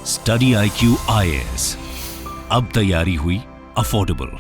Study IQ IAS, अब तैयारी हुई अफोर्डेबल।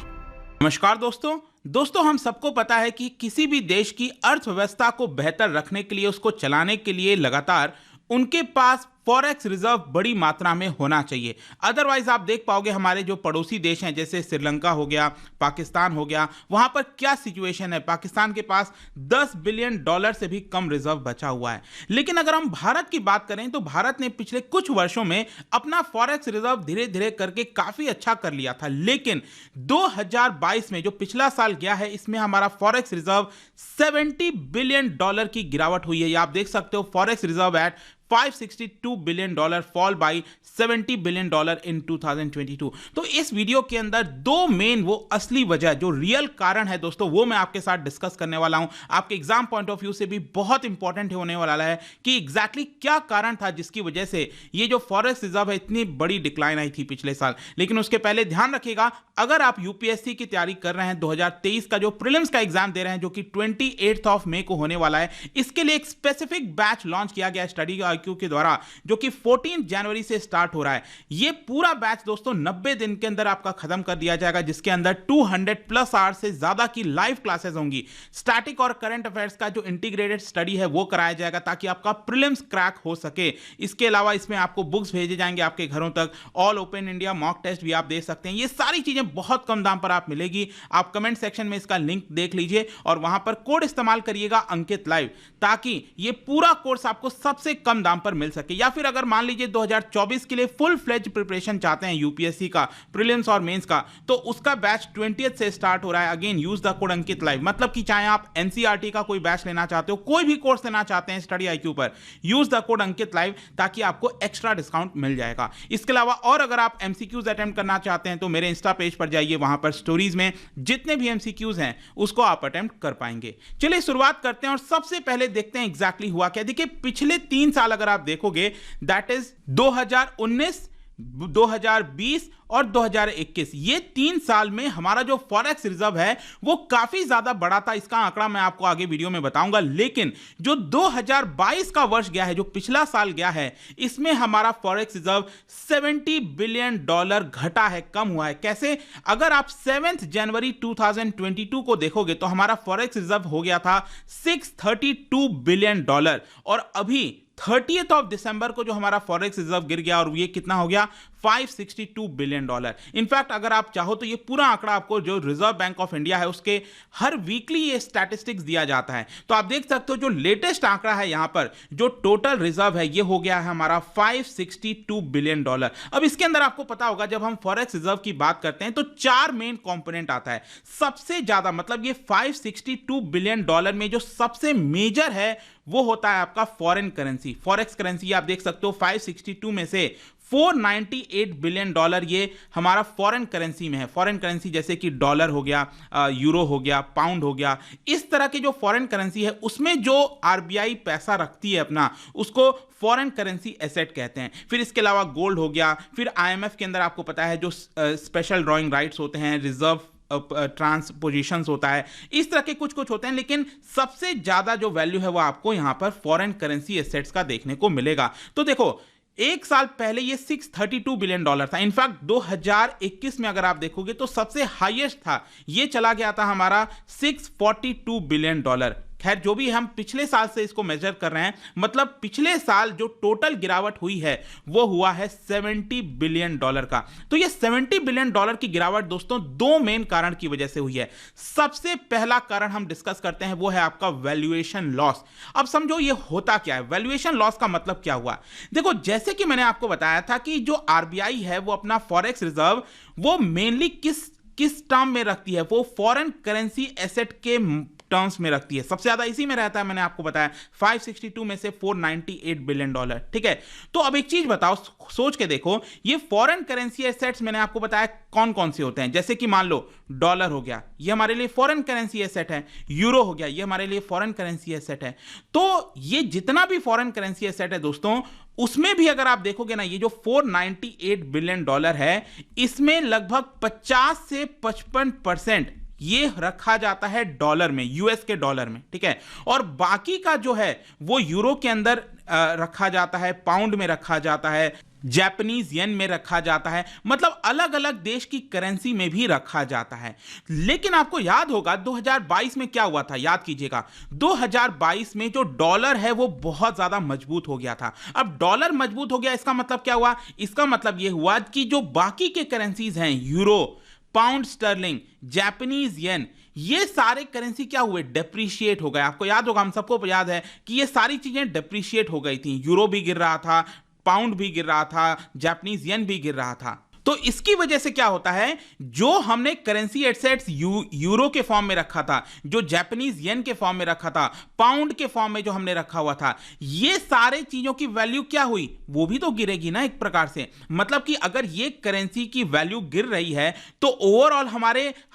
नमस्कार दोस्तों हम सबको पता है कि किसी भी देश की अर्थव्यवस्था को बेहतर रखने के लिए, उसको चलाने के लिए लगातार उनके पास फॉरेक्स रिजर्व बड़ी मात्रा में होना चाहिए। अदरवाइज आप देख पाओगे हमारे जो पड़ोसी देश हैं जैसे श्रीलंका हो गया, पाकिस्तान हो गया, वहां पर क्या सिचुएशन है। पाकिस्तान के पास $10 बिलियन से भी कम रिजर्व बचा हुआ है। लेकिन अगर हम भारत की बात करें तो भारत ने पिछले कुछ वर्षों में अपना फॉरेक्स रिजर्व धीरे धीरे करके काफी अच्छा कर लिया था। लेकिन 2022 में जो पिछला साल गया है, इसमें हमारा फॉरेक्स रिजर्व $70 बिलियन की गिरावट हुई है। ये आप देख सकते हो, forex reserve at $562 billion, fall by $70 billion in 2022। तो इस वीडियो के अंदर दो मेन वो असली वजह, जो रियल कारण है दोस्तों, वो मैं आपके साथ डिस्कस करने वाला हूं। आपके एग्जाम पॉइंट ऑफ व्यू से भी बहुत इंपॉर्टेंट होने वाला है कि एग्जैक्टली क्या कारण था जिसकी वजह से ये जो फॉरेक्स रिजर्व है इतनी बड़ी डिक्लाइन आई थी पिछले साल। लेकिन उसके पहले ध्यान रखिएगा, अगर आप यूपीएससी की तैयारी कर रहे हैं, 2023 का जो प्रीलिम्स का एग्जाम दे रहे हैं, जो कि 28 मई को होने वाला है, इसके लिए एक स्पेसिफिक बैच लॉन्च किया गया स्टडी IQ के द्वारा, जो कि 14 जनवरी से स्टार्ट हो रहा है। यह पूरा बैच दोस्तों 90 दिन के अंदर आपका खत्म कर दिया जाएगा, जिसके अंदर 200+ आवर्स से ज्यादा की लाइव क्लासेस होंगी। स्टैटिक और करंट अफेयर्स का जो इंटीग्रेटेड स्टडी है वो कराया जाएगा ताकि आपका प्रीलिम्स क्रैक हो सके। इसके अलावा इसमें आपको बुक्स भेजे जाएंगे आपके घरों तक। All open India mock test भी आप दे सकते हैं। ये सारी चीजें बहुत कम दाम पर आप मिलेगी। आप कमेंट सेक्शन में इसका लिंक देख लीजिए और वहां पर कोड इस्तेमाल करिएगा अंकित लाइव, ताकि ये पूरा कोर्स आपको सबसे कम दाम पर मिल सके। या फिर अगर मान लीजिए 2024 के लिए फुल फ्लेज प्रिपरेशन चाहते हैं यूपीएससी का, प्रीलिम्स और मेंस का, तो उसका बैच 20 से स्टार्ट हो रहा है। Again use the code Ankit live, मतलब कि चाहे आप एनसीईआरटी का कोई बैच लेना चाहते हो, कोई भी कोर्स लेना चाहते हैं स्टडी IQ पर, use the code Ankit live ताकि आपको एक्स्ट्रा डिस्काउंट मिल जाएगा। इसके अलावा और अगर आप एमसीक्यूज अटेम्प्ट करना चाहते हैं तो मेरे इंस्टा पेज पर जाइए, वहां पर स्टोरीज में जितने भी एमसीक्यूज हैं उसको आप अटेम्प्ट कर पाएंगे। चलिए शुरुआत करते हैं और सबसे पहले देखते हैं एग्जैक्टली हुआ क्या। देखिए पिछले 3 साल अगर आप देखोगे, दैट इज 2019, 2020 और 2021, ये 3 साल में हमारा जो फॉरेक्स रिजर्व है वो काफी ज्यादा बड़ा था। इसका आंकड़ा मैं आपको आगे वीडियो में बताऊंगा। लेकिन जो 2022 का वर्ष गया है, जो पिछला साल गया है, इसमें हमारा फॉरेक्स रिजर्व $70 बिलियन घटा है, कम हुआ है। कैसे? अगर आप 7 जनवरी 2022 को देखोगे तो हमारा फॉरेक्स रिजर्व हो गया था $632 बिलियन, और अभी 30 दिसंबर को जो हमारा फॉरेक्स रिजर्व गिर गया, और ये कितना हो गया? $562 बिलियन। इनफैक्ट अगर आप चाहो तो ये पूरा आंकड़ा आपको जो रिजर्व बैंक ऑफ इंडिया है उसके हर वीकली ये स्टैटिस्टिक्स दिया जाता है। तो आप देख सकते हो जो लेटेस्ट आंकड़ा है यहां पर, जो टोटल रिजर्व है ये हो गया है हमारा $562 बिलियन। अब इसके अंदर आपको पता होगा, जब हम फॉरेक्स रिजर्व की बात करते हैं तो 4 मेन कंपोनेंट आता है। सबसे ज्यादा, मतलब ये $562 बिलियन में जो सबसे मेजर है वो होता है आपका फॉरेन करेंसी, फॉरेक्स करेंसी। आप देख सकते हो 562 में से $498 बिलियन ये हमारा फॉरेन करेंसी में है। फॉरेन करेंसी जैसे कि डॉलर हो गया, यूरो हो गया, पाउंड हो गया, इस तरह के जो फॉरेन करेंसी है उसमें जो आरबीआई पैसा रखती है अपना, उसको फॉरेन करेंसी एसेट कहते हैं। फिर इसके अलावा गोल्ड हो गया, फिर आईएमएफ के अंदर आपको पता है जो स्पेशल ड्रॉइंग राइट्स होते हैं, रिजर्व ट्रांसपोजिशंस होता है, इस तरह के कुछ होते हैं। लेकिन सबसे ज्यादा जो वैल्यू है वो आपको यहां पर फॉरेन करेंसी एसेट्स का देखने को मिलेगा। तो देखो, एक साल पहले ये $632 बिलियन था। इनफैक्ट 2021 में अगर आप देखोगे तो सबसे हाईएस्ट था, ये चला गया था हमारा $642 बिलियन। खैर, जो भी हम पिछले साल से इसको मेजर कर रहे हैं, मतलब पिछले साल जो टोटल गिरावट हुई है वो हुआ है $70 बिलियन का। तो ये $70 बिलियन की गिरावट दोस्तों 2 मेन कारण की वजह से हुई है। सबसे पहला कारण हम डिस्कस करते हैं वो है आपका वैल्यूएशन लॉस। अब समझो ये होता क्या है, वैल्यूएशन लॉस का मतलब क्या हुआ। देखो, जैसे कि मैंने आपको बताया था कि जो आरबीआई है वो अपना फॉरेक्स रिजर्व वो मेनली किस टर्म में रखती है, वो फॉरेन करेंसी एसेट के टर्म्स में रखती है। सबसे ज्यादा इसी में रहता है, मैंने आपको बताया 562 में से $498 बिलियन। ठीक है, तो अब एक चीज बताओ, सोच के देखो, ये फॉरेन करेंसी एसेट्स मैंने आपको बताया कौन कौन से होते हैं। जैसे कि मान लो डॉलर हो गया, ये हमारे लिए फॉरेन करेंसी एसेट है। यूरो हो गया, ये हमारे लिए फॉरेन करेंसी एसेट है। तो ये जितना भी फॉरेन करेंसी एसेट है दोस्तों, उसमें भी अगर आप देखोगे ना, ये जो $498 बिलियन है, इसमें लगभग 50 से 55% ये रखा जाता है डॉलर में, यूएस के डॉलर में, ठीक है। और बाकी का जो है वो यूरो के अंदर रखा जाता है, पाउंड में रखा जाता है, जापानीज येन में रखा जाता है, मतलब अलग अलग देश की करेंसी में भी रखा जाता है। लेकिन आपको याद होगा 2022 में क्या हुआ था, याद कीजिएगा 2022 में जो डॉलर है वो बहुत ज्यादा मजबूत हो गया था। अब डॉलर मजबूत हो गया, इसका मतलब क्या हुआ, इसका मतलब यह हुआ कि जो बाकी के करेंसीज हैं, euro, pound sterling, Japanese yen, ये सारे करेंसी क्या हुए, डेप्रिशिएट हो गए। आपको याद होगा, हम सबको याद है कि ये सारी चीजें डेप्रिशिएट हो गई थी। यूरो भी गिर रहा था, पाउंड भी गिर रहा था, जापानीज येन भी गिर रहा था। तो इसकी वजह से क्या होता है, जो हमने करेंसी एसेट्स यूरो के फॉर्म में रखा था, जो जापानीज येन के फॉर्म में रखा था, पाउंड के फॉर्म में जो हमने रखा हुआ था, ये सारे चीजों की वैल्यू क्या हुई, वो भी तो गिरेगी ना एक प्रकार से। मतलब कि अगर ये करेंसी की वैल्यू गिर रही है तो ओवरऑल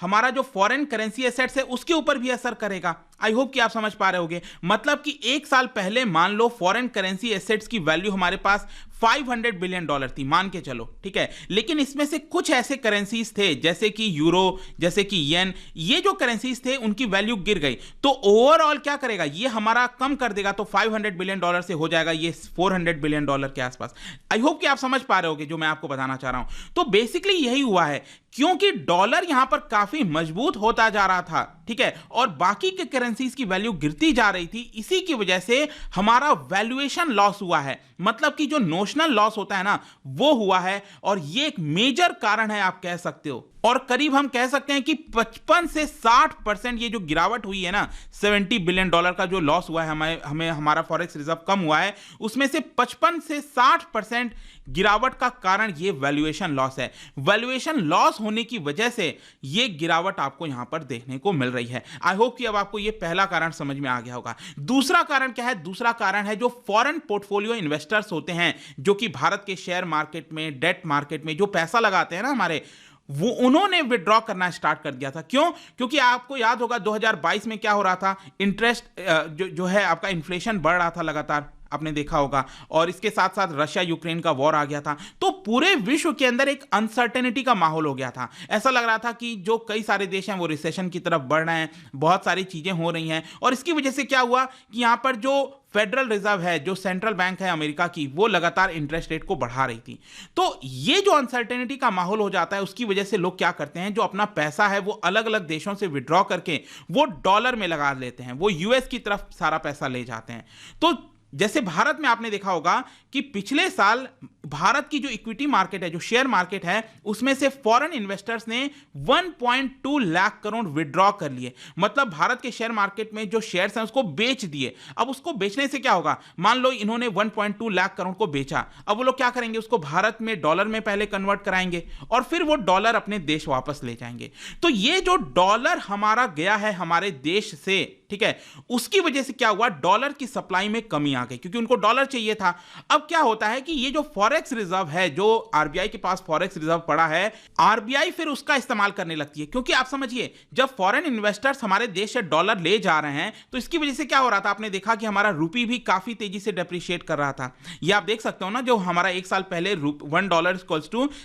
हमारा जो फॉरेन करेंसी एसेट्स है उसके ऊपर भी असर करेगा। आई होप कि आप समझ पा रहे होंगे। मतलब कि एक साल पहले मान लो फॉरेन करेंसी एसेट्स की वैल्यू हमारे पास $500 बिलियन थी, मान के चलो, ठीक है। लेकिन इसमें से कुछ ऐसे करेंसीज थे जैसे कि यूरो, जैसे कि येन, ये जो करेंसीज थे उनकी वैल्यू गिर गई, तो ओवरऑल क्या करेगा, ये हमारा कम कर देगा, तो $500 बिलियन से हो जाएगा ये $400 बिलियन के आसपास। आई होप कि आप समझ पा रहे होगे जो मैं आपको बताना चाह रहा हूं। तो बेसिकली यही हुआ है, क्योंकि डॉलर यहां पर काफी मजबूत होता जा रहा था, ठीक है, और बाकी के करेंसीज की वैल्यू गिरती जा रही थी, इसी की वजह से हमारा वैल्यूएशन लॉस हुआ है। मतलब कि जो नोशनल लॉस होता है ना, वो हुआ है, और ये एक मेजर कारण है आप कह सकते हो। और करीब हम कह सकते हैं कि 55 से 60% ये जो गिरावट हुई है ना, $70 बिलियन का जो लॉस हुआ है, हमें हमारा फॉरेक्स रिजर्व कम हुआ है, उसमें से 55 से 60% गिरावट का कारण ये वैल्यूएशन लॉस है। वैल्यूएशन लॉस होने की वजह से ये गिरावट आपको यहां पर देखने को मिल रही है। आई होप कि अब आपको ये पहला कारण समझ में आ गया होगा। दूसरा कारण क्या है, दूसरा कारण है जो फॉरेन पोर्टफोलियो इन्वेस्टर्स होते हैं, जो कि भारत के शेयर मार्केट में, डेट मार्केट में जो पैसा लगाते हैं ना हमारे, वो उन्होंने विड्रॉ करना स्टार्ट कर दिया था। क्यों? क्योंकि आपको याद होगा 2022 में क्या हो रहा था, इंटरेस्ट जो है आपका इन्फ्लेशन बढ़ रहा था लगातार, आपने देखा होगा, और इसके साथ साथ रशिया यूक्रेन का वॉर आ गया था। तो पूरे विश्व के अंदर एक अनसर्टेनिटी का माहौल हो गया था। ऐसा लग रहा था कि जो कई सारे देश हैं वो रिसेशन की तरफ बढ़ रहे हैं, बहुत सारी चीजें हो रही हैं, और इसकी वजह से क्या हुआ कि यहां पर जो फेडरल रिजर्व है, जो सेंट्रल बैंक है अमेरिका की, वो लगातार इंटरेस्ट रेट को बढ़ा रही थी। तो ये जो अनसर्टेनिटी का माहौल हो जाता है, उसकी वजह से लोग क्या करते हैं, जो अपना पैसा है वो अलग अलग देशों से विड्रॉ करके वो डॉलर में लगा लेते हैं, वो यूएस की तरफ सारा पैसा ले जाते हैं। तो जैसे भारत में आपने देखा होगा कि पिछले साल भारत की जो इक्विटी मार्केट है, जो शेयर मार्केट है, उसमें से फॉरेन इन्वेस्टर्स ने 1.2 लाख करोड़ विड्रॉ कर लिए। मतलब भारत के शेयर मार्केट में जो शेयर्स हैं उसको बेच दिए। अब उसको बेचने से क्या होगा, मान लो इन्होंने 1.2 लाख करोड़ को बेचा, अब वो लोग क्या करेंगे, उसको भारत में डॉलर में पहले कन्वर्ट कराएंगे और फिर वो डॉलर अपने देश वापस ले जाएंगे। तो ये जो डॉलर हमारा गया है हमारे देश से, ठीक है, उसकी वजह से क्या हुआ, डॉलर की सप्लाई में कमी आ गई, क्योंकि उनको डॉलर चाहिए था। अब क्या होता है कि ये जो फॉरेक्स रिजर्व है, जो आरबीआई के पास फॉरेक्स रिजर्व पड़ा है, आरबीआई फिर उसका इस्तेमाल करने लगती है। क्योंकि आप समझिए, जब फॉरेन इन्वेस्टर्स हमारे देश से डॉलर ले जा रहे हैं, तो इसकी वजह से क्या हो रहा था, आपने देखा कि हमारा रूपी भी काफी तेजी से डेप्रिशिएट कर रहा था। ये आप देख सकते हो ना, जो हमारा एक साल पहले $1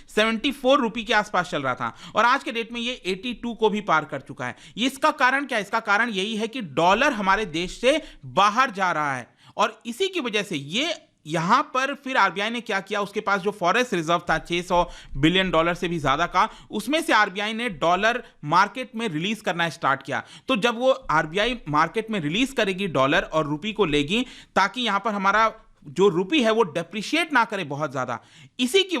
74 रुपी के आसपास चल रहा था, और आज के डेट में ये 82 को भी पार कर चुका है। इसका कारण क्या है, इसका कारण यही है कि डॉलर हमारे देश से बाहर जा रहा है, और इसी की वजह से ये यहां पर फिर आरबीआई ने क्या किया, उसके पास जो फॉरेक्स रिजर्व था $600 बिलियन से भी ज्यादा का, उसमें से आरबीआई ने डॉलर मार्केट में रिलीज करना स्टार्ट किया। तो जब वो आरबीआई मार्केट में रिलीज करेगी डॉलर और रुपी को लेगी, ताकि यहां पर हमारा जो रुपी है वो डेप्रिशिएट ना करे बहुत ज्यादा, इसी की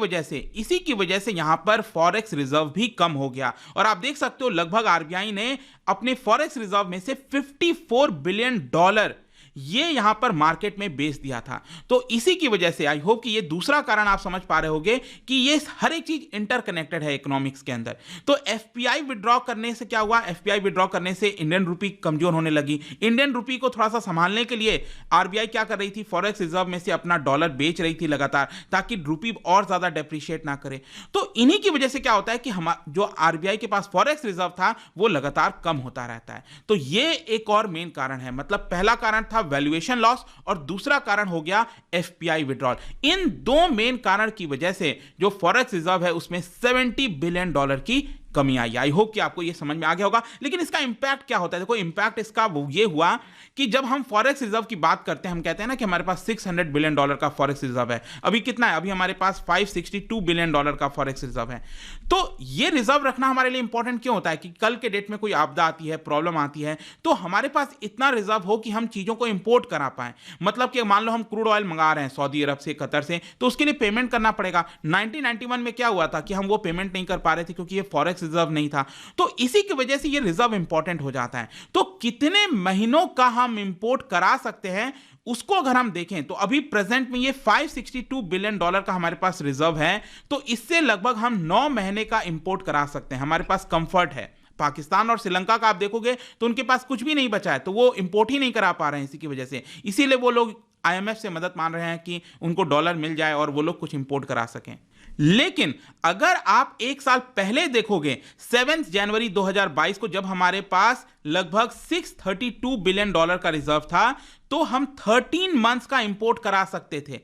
वजह से यहां पर फॉरेक्स रिजर्व भी कम हो गया। और आप देख सकते हो लगभग आरबीआई ने अपने फॉरेक्स रिजर्व में से $54 बिलियन ये यहां पर मार्केट में बेच दिया था। तो इसी की वजह से आई होप कि ये दूसरा कारण आप समझ पा रहे होंगे कि ये हर एक चीज इंटरकनेक्टेड है इकोनॉमिक्स के अंदर। तो एफपीआई विड्रॉ करने से क्या हुआ, एफपीआई विड्रॉ करने से इंडियन रुपी कमजोर होने लगी। इंडियन रुपी को थोड़ा सा संभालने के लिए आरबीआई क्या कर रही थी, फॉरेक्स रिजर्व में से अपना डॉलर बेच रही थी लगातार, ताकि रुपी और ज्यादा डेप्रिशिएट ना करे। तो इन्हीं की वजह से क्या होता है कि हम जो आरबीआई के पास फॉरेक्स रिजर्व था वो लगातार कम होता रहता है। तो ये एक और मेन कारण है। मतलब पहला कारण था वैल्यूएशन लॉस, और दूसरा कारण हो गया एफपीआई विड्रॉल। इन दो मेन कारण की वजह से जो फॉरेक्स रिजर्व है उसमें $70 बिलियन की कमी आई। आई होप कि आपको ये समझ में आ गया होगा। लेकिन इसका इंपैक्ट क्या होता है? देखो, इंपैक्ट इसका वो ये हुआ कि जब हम फॉरेक्स रिजर्व की बात करते हैं, हम कहते हैं ना कि हमारे पास $600 बिलियन का फॉरेक्स रिजर्व है। अभी कितना है? अभी हमारे पास $562 बिलियन का फॉरेक्स रिजर्व है। तो ये रिजर्व रखना हमारे लिए इंपॉर्टेंट क्यों होता है कि कल के डेट में कोई आपदा आती है, प्रॉब्लम आती है, तो हमारे पास इतना रिजर्व हो कि हम चीजों को इंपोर्ट करा पाए। मतलब कि मान लो हम क्रूड ऑयल मंगा रहे हैं सऊदी अरब से, कतर से, तो उसके लिए पेमेंट करना पड़ेगा। 1991 में क्या हुआ था कि हम वो पेमेंट नहीं कर पा रहे थे क्योंकि ये फॉरेक्स रिजर्व नहीं था। तो इसी की वजह से ये रिजर्व इंपॉर्टेंट हो जाता है। तो कितने महीनों का हम इंपोर्ट करा सकते हैं उसको अगर हम देखें तो अभी प्रेजेंट में ये $562 बिलियन का हमारे पास रिजर्व है। तो इससे लगभग हम 9 महीने का इंपोर्ट करा सकते हैं। हमारे पास कंफर्ट है। पाकिस्तान और श्रीलंका का आप देखोगे तो उनके पास कुछ भी नहीं बचा है, तो वो इंपोर्ट ही नहीं करा पा रहे हैं इसी की वजह से। इसीलिए वो लोग IMF से मदद मान रहे हैं कि उनको डॉलर मिल जाए और वो लोग कुछ इंपोर्ट करा सकें। लेकिन अगर आप एक साल पहले देखोगे 7 जनवरी 2022 को, जब हमारे पास लगभग $632 बिलियन का रिजर्व था, तो हम 13 मंथ्स का इंपोर्ट करा सकते थे।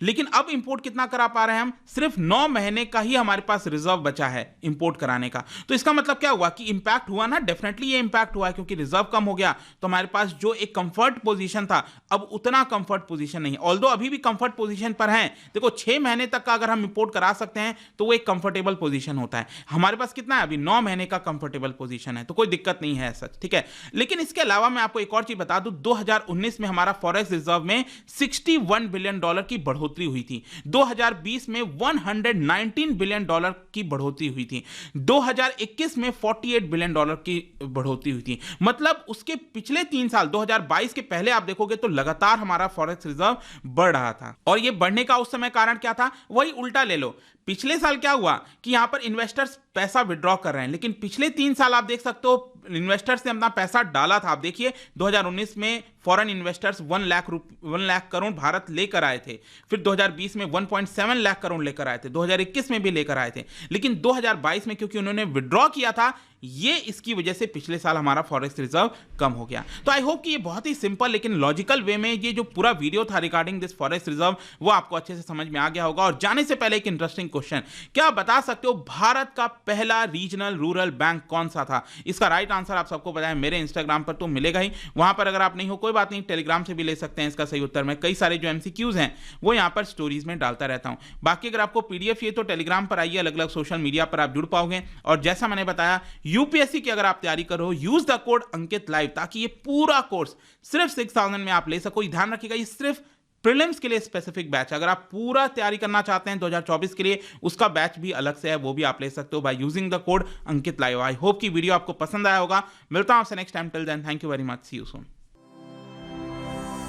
लेकिन अब इंपोर्ट कितना करा पा रहे हैं हम? सिर्फ 9 महीने का ही हमारे पास रिजर्व बचा है इंपोर्ट कराने का। तो इसका मतलब क्या हुआ कि इंपैक्ट हुआ ना? डेफिनेटली ये इंपैक्ट हुआ है क्योंकि रिजर्व कम हो गया। तो हमारे पास जो एक कंफर्ट पोजीशन था, अब उतना कंफर्ट पोजीशन नहीं है। ऑल्दो अभी भी कंफर्ट पोजीशन पर हैं। देखो, 6 महीने तक का अगर हम इंपोर्ट करा सकते हैं तो वो एक कंफर्टेबल पोजीशन होता है। हमारे पास कितना है? अभी 9 महीने का कंफर्टेबल पोजीशन है, तो कोई दिक्कत नहीं है सच, ठीक है। लेकिन इसके अलावा मैं आपको एक और चीज बता दूं, 2019 में हमारा फॉरेक्स रिजर्व में $61 बिलियन की बढ़ोतरी हुई थी। 2020 में $119 बिलियन की बढ़ोतरी हुई थी। 2021 में $48 बिलियन की बढ़ोतरी हुई थी। मतलब उसके पिछले 3 साल, 2022 के पहले आप देखोगे तो लगातार हमारा फॉरेक्स रिजर्व बढ़ रहा था। और यह बढ़ने का उस समय कारण क्या था? वही उल्टा ले लो। पिछले साल क्या हुआ कि यहां पर इन्वेस्टर्स पैसा विड्रॉ कर रहे हैं, लेकिन पिछले 3 साल आप देख सकते हो इन्वेस्टर्स ने अपना पैसा डाला था। आप देखिए 2019 में फॉरेन इन्वेस्टर्स 1 लाख करोड़ भारत लेकर आए थे। फिर 2020 में 1.7 लाख करोड़ लेकर आए थे। 2021 में भी लेकर आए थे। लेकिन 2022 में क्योंकि उन्होंने विड्रॉ किया था, ये इसकी वजह से पिछले साल हमारा फॉरेक्स रिजर्व कम हो गया। तो आई होप कि ये बहुत ही सिंपल लेकिन लॉजिकल वे में ये जो पूरा वीडियो था रिगार्डिंग दिस फॉरेक्स रिजर्व, वो आपको अच्छे से समझ में आ गया होगा। और जाने से पहले एक इंटरेस्टिंग क्वेश्चन, क्या आप बता सकते हो भारत का पहला रीजनल रूरल बैंक कौन सा था? इसका राइट आंसर आप सबको पता है, मेरे इंस्टाग्राम पर तो मिलेगा ही। वहां पर अगर आप नहीं हो कोई बात नहीं, टेलीग्राम से भी ले सकते हैं इसका सही उत्तर। मैं कई सारे जो MCQs हैं वो यहां पर स्टोरीज में डालता रहता हूं। बाकी अगर आपको PDF चाहिए तो टेलीग्राम पर आइए, अलग अलग सोशल मीडिया पर आप जुड़ पाओगे। और जैसा मैंने बताया, UPSC की अगर आप तैयारी करो, use the code Ankit live, ताकि ये पूरा कोर्स सिर्फ 6000 में आप ले सको। ध्यान रखिएगा, ये सिर्फ प्रीलिम्स के लिए स्पेसिफिक बैच। अगर आप पूरा तैयारी करना चाहते हैं 2024 के लिए, उसका बैच भी अलग से है, वो भी आप ले सकते हो by using the code Ankit live. I hope कि वीडियो आपको पसंद आया होगा। मिलता हूं आपसे next time. Till then, thank you very much, see you soon.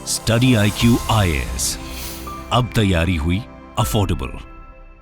Study IQ IAS, अब तैयारी हुई अफोर्डेबल।